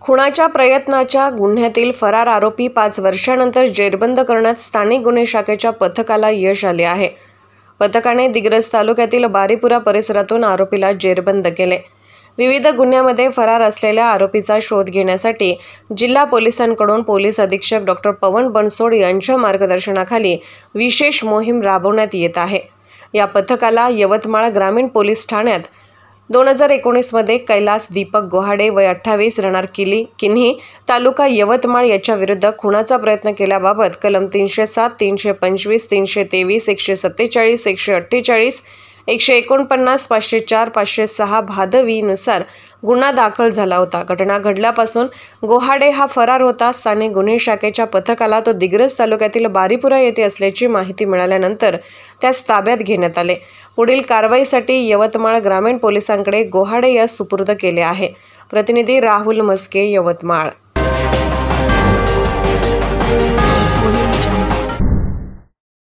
खुनाच्या प्रयत्नाच्या गुन्ह्यातील फरार आरोपी 5 वर्षांनंतर जेरबंद करण्यात स्थानिक गुन्हे शाखेच्या पथकाला यश आले आहे। पथकाने दिग्रस तालुक्यातील बारीपुरा परिसरातून आरोपीला जेरबंद केले। विविध गुन्ह्यामध्ये फरार असलेल्या आरोपीचा शोध घेण्यासाठी जिल्हा पोलिसांकडून पोलीस अधीक्षक डॉ. पवन बनसोड यांच्या मार्गदर्शनाखाली विशेष मोहीम राबवण्यात येत आहे। या पथकाला यवतमाळ ग्रामीण पोलीस ठाण्यात 2019 मध्ये कैलास दीपक गोहाडे वय 28 राहणार किन्ही तालुका यवतमाळ याच्या विरुद्ध खुनाचा प्रयत्न केल्याबाबत कलम 307, 325, 323, 147, 148, 149, 504, 506 भादवी नुसार गुन्हा दाखल झाला होता। घटना घडल्यापासून गोहाडे हा फरार होता। स्थानिक गुन्हे शाखेच्या पथकाला तो दिग्रस तालुक्यातील बारीपुरा येथे असल्याची माहिती मिळाल्यानंतर त्यास ताब्यात घेण्यात आले। पुढील कारवाईसाठी यवतमाळ ग्रामीण पोलिसांकडे गोहाडे यास सुपूर्द केले आहे। प्रतिनिधी राहुल मस्के, यवतमाळ।